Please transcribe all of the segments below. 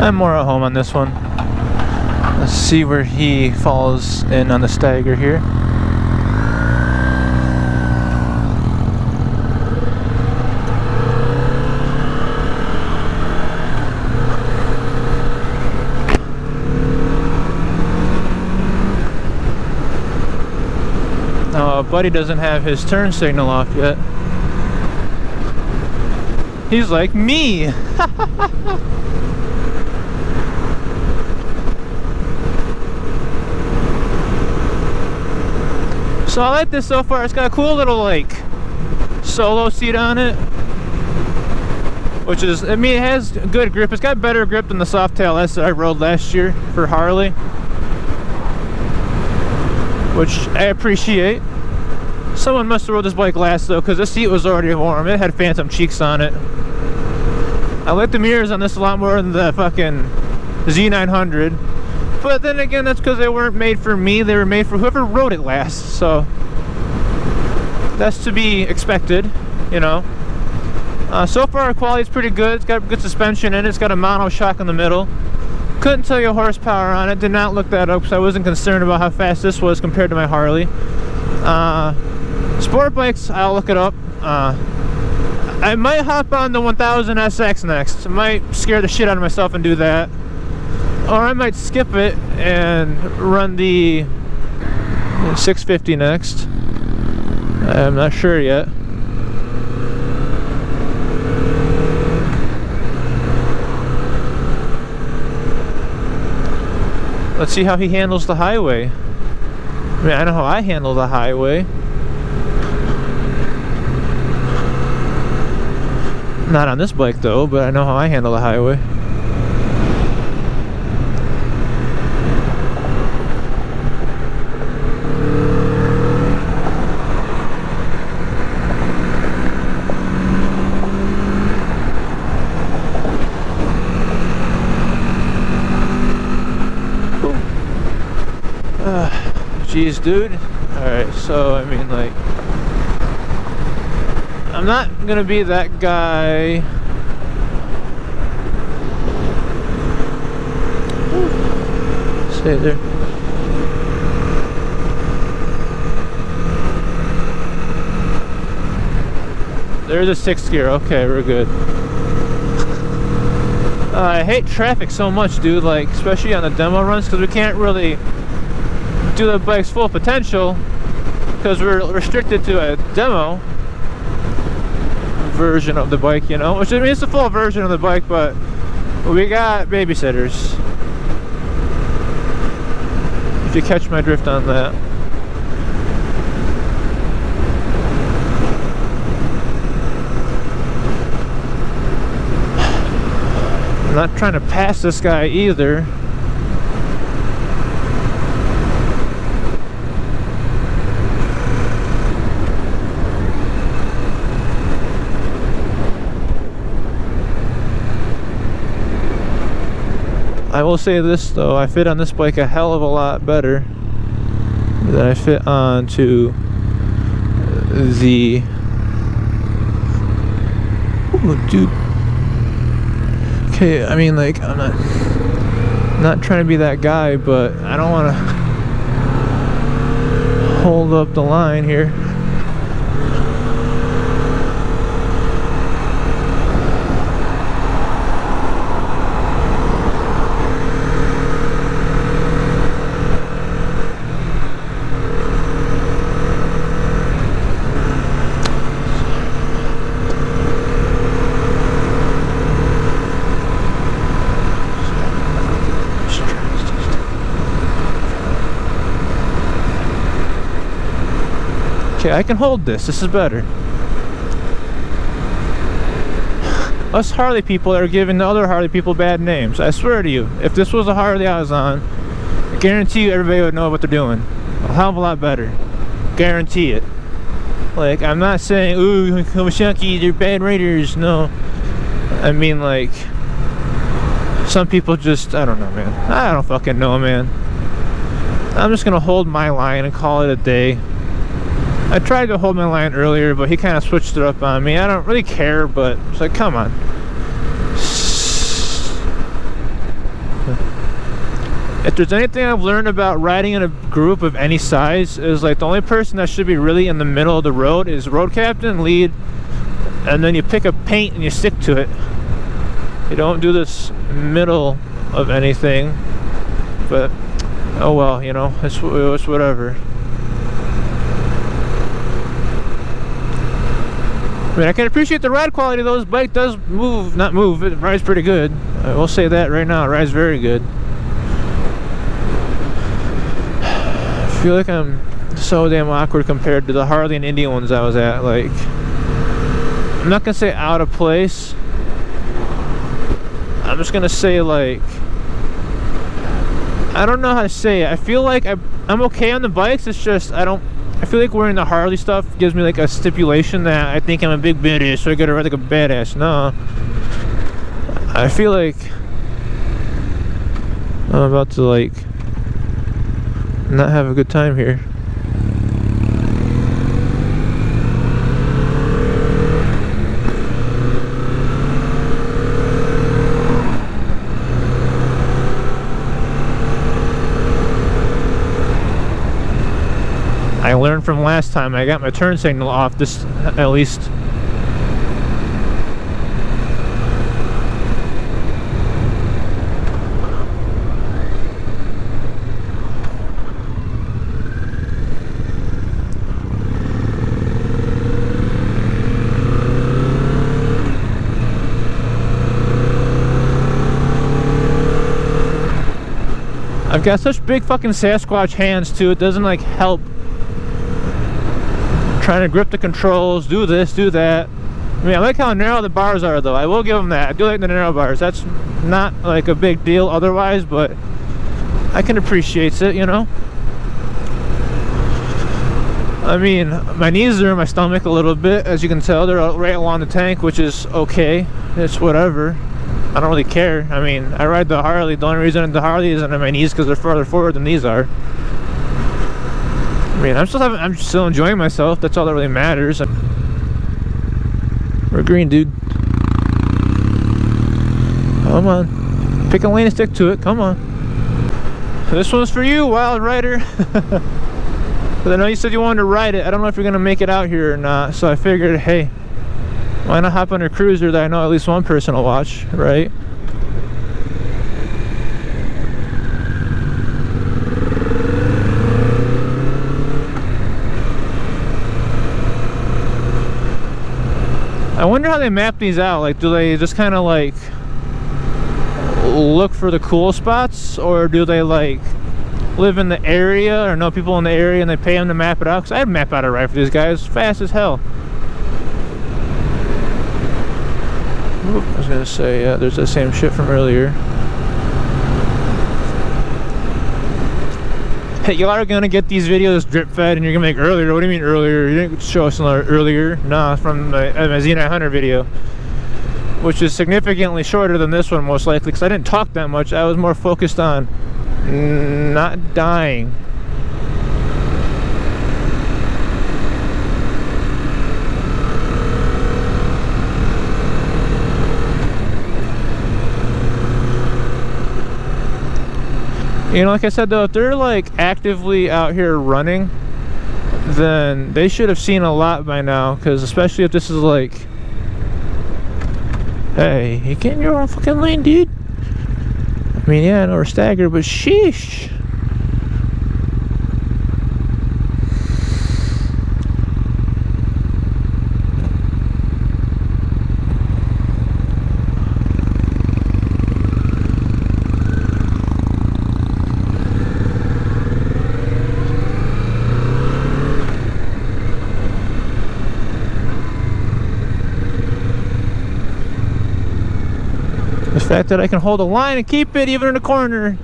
I'm more at home on this one. Let's see where he falls in on the stagger here. Buddy doesn't have his turn signal off yet. He's like me. So I like this so far. It's got a cool little like solo seat on it, which is, I mean, it has good grip. It's got better grip than the Softail S that I rode last year for Harley, which I appreciate. Someone must have rode this bike last though, because the seat was already warm. It had phantom cheeks on it. I like the mirrors on this a lot more than the fucking Z900. But then again, that's because they weren't made for me. They were made for whoever rode it last. So that's to be expected, you know. So far, quality is pretty good. It's got good suspension in it. It's got a mono shock in the middle. Couldn't tell you horsepower on it. Did not look that up because I wasn't concerned about how fast this was compared to my Harley. Sport bikes, I'll look it up. I might hop on the 1000 SX next. I might scare the shit out of myself and do that. Or I might skip it and run the 650 next. I'm not sure yet. Let's see how he handles the highway. I mean, I know how I handle the highway. Not on this bike though, but I know how I handle the highway. Jeez, dude. Alright, so I mean, like, I'm not gonna be that guy. Stay there. There's a 6th gear. Okay, we're good. I hate traffic so much, dude. Like, especially on the demo runs, because we can't really do the bike's full potential because we're restricted to a demo version of the bike, you know, which, I mean, it's a full version of the bike, but we got babysitters, if you catch my drift on that. I'm not trying to pass this guy either. I will say this though, I fit on this bike a hell of a lot better than I fit onto the... Oh, dude. Okay, I mean, like, I'm not trying to be that guy, but I don't want to hold up the line here. Okay, I can hold this. This is better. Us Harley people are giving the other Harley people bad names. I swear to you, if this was a Harley I was on, I guarantee you everybody would know what they're doing. A hell of a lot better. Guarantee it. Like, I'm not saying, ooh, Kawasaki, they're bad raiders. No. I mean, like, some people just, I don't know, man. I don't fucking know, man. I'm just gonna hold my line and call it a day. I tried to hold my line earlier, but he kind of switched it up on me. I don't really care, but it's like, come on. If there's anything I've learned about riding in a group of any size, is like the only person that should be really in the middle of the road is road captain, lead, and then you pick a paint and you stick to it. You don't do this middle of anything. But oh well, you know, it's whatever. I mean, I can appreciate the ride quality though. This bike does move, not move, it rides pretty good. I will say that right now, it rides very good. I feel like I'm so damn awkward compared to the Harley and Indian ones I was at. Like, I'm not gonna say out of place. I'm just gonna say, like, I don't know how to say it. I feel like I'm okay on the bikes. It's just I feel like wearing the Harley stuff gives me like a stipulation that I think I'm a big badass, so I gotta ride like a badass. No, I feel like I'm about to like not have a good time here. I learned from last time. I got my turn signal off this at least. I've got such big fucking Sasquatch hands too, it doesn't like help trying to grip the controls, do this, do that. I mean, I like how narrow the bars are though. I will give them that. I do like the narrow bars. That's not like a big deal otherwise, but I can appreciate it, you know. I mean, my knees are in my stomach a little bit, as you can tell. They're right along the tank, which is okay. It's whatever. I don't really care. I mean, I ride the Harley. The only reason the Harley isn't on my knees because they're farther forward than these are. I mean, I'm still enjoying myself. That's all that really matters. We're green, dude. Come on. Pick a lane and stick to it. Come on. This one's for you, Wild Rider. But I know you said you wanted to ride it. I don't know if you're going to make it out here or not. So I figured, hey, why not hop on a cruiser that I know at least one person will watch, right? I wonder how they map these out. Like, do they just kind of like look for the cool spots, or do they like live in the area or know people in the area and they pay them to map it out? Because I'd map out a ride for these guys fast as hell. Oop, I was gonna say, yeah, there's the same shit from earlier. Hey, y'all are gonna get these videos drip fed and you're gonna make earlier. What do you mean earlier? You didn't show us earlier. Nah, from my Z900 video, which is significantly shorter than this one most likely, because I didn't talk that much. I was more focused on not dying. You know, like I said though, if they're like actively out here running, then they should have seen a lot by now, because especially if this is like, hey, you get in your own fucking lane, dude. I mean, yeah, I know we're staggered, but sheesh. The fact that I can hold a line and keep it even in the corner,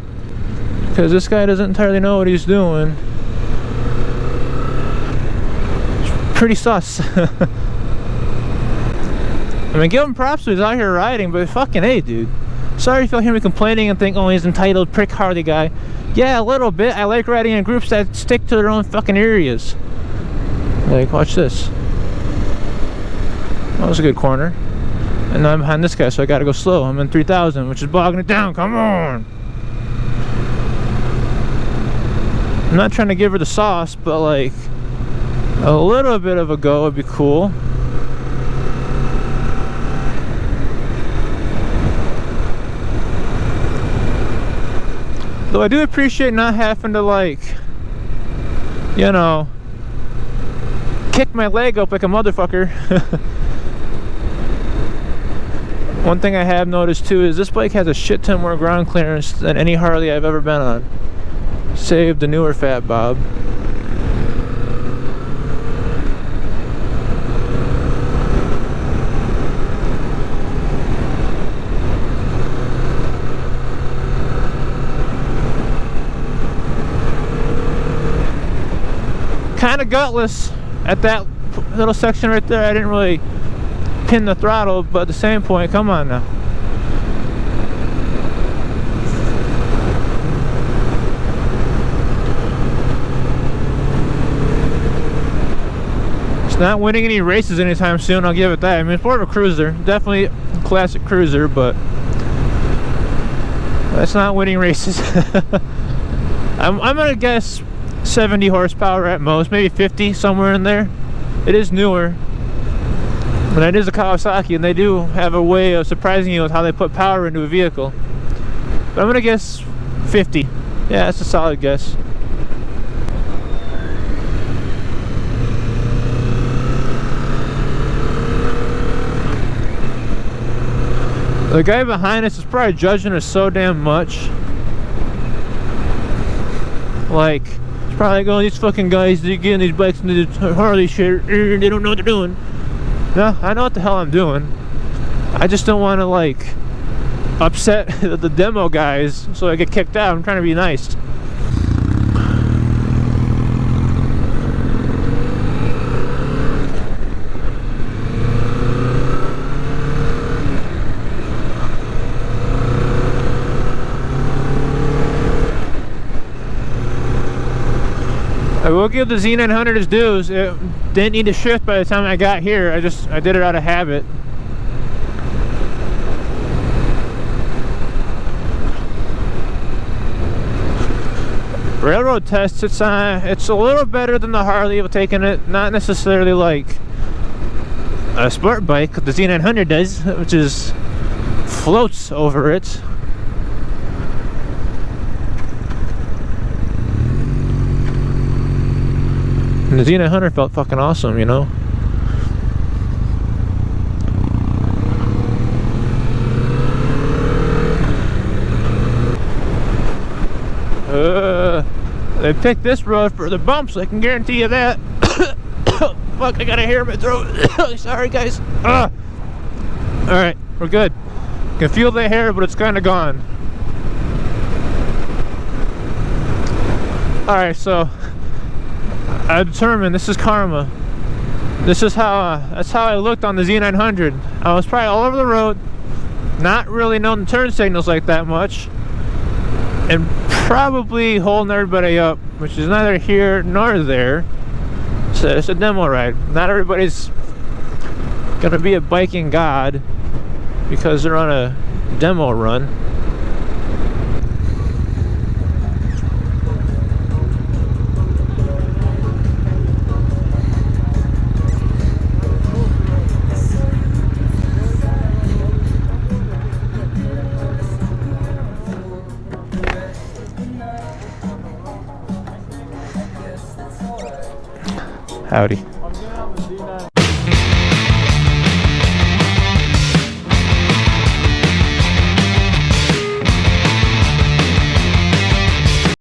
because this guy doesn't entirely know what he's doing. It's pretty sus. I mean, give him props, he's out here riding, but fucking hey, dude. Sorry if you'll hear me complaining and think, oh, he's entitled prick Harley guy. Yeah, a little bit. I like riding in groups that stick to their own fucking areas. Like, watch this. That was a good corner. And now I'm behind this guy, so I gotta go slow. I'm in 3,000, which is bogging it down. Come on! I'm not trying to give her the sauce, but like a little bit of a go would be cool. Though I do appreciate not having to, like, you know, kick my leg up like a motherfucker. One thing I have noticed too is this bike has a shit ton more ground clearance than any Harley I've ever been on, save the newer Fat Bob. Kind of gutless at that little section right there. I didn't really pin the throttle, but at the same point, come on now. It's not winning any races anytime soon, I'll give it that. I mean, it's more of a cruiser, definitely a classic cruiser, but that's not winning races. I'm gonna guess 70 horsepower at most, maybe 50, somewhere in there. It is newer, but it is a Kawasaki, and they do have a way of surprising you with how they put power into a vehicle. But I'm gonna guess 50. Yeah, that's a solid guess. The guy behind us is probably judging us so damn much. Like, probably going, these fucking guys, they're getting these bikes into the Harley shit, they don't know what they're doing. No, I know what the hell I'm doing. I just don't want to, like, upset the demo guys so I get kicked out. I'm trying to be nice. I will give the Z900 its dues. It didn't need to shift by the time I got here. I did it out of habit. Railroad tests, it's a little better than the Harley of taking it. Not necessarily like a sport bike, the Z900 does, which is floats over it. And the Z900 felt fucking awesome, you know? They picked this road for the bumps, I can guarantee you that. Fuck, I got a hair in my throat. Sorry, guys. Alright, we're good. Can feel the hair, but it's kind of gone. Alright, so I determined this is karma. This is how that's how I looked on the Z900. I was probably all over the road, not really knowing the turn signals like that much, and probably holding everybody up, which is neither here nor there. So it's a demo ride. Not everybody's gonna be a biking god because they're on a demo run. Howdy.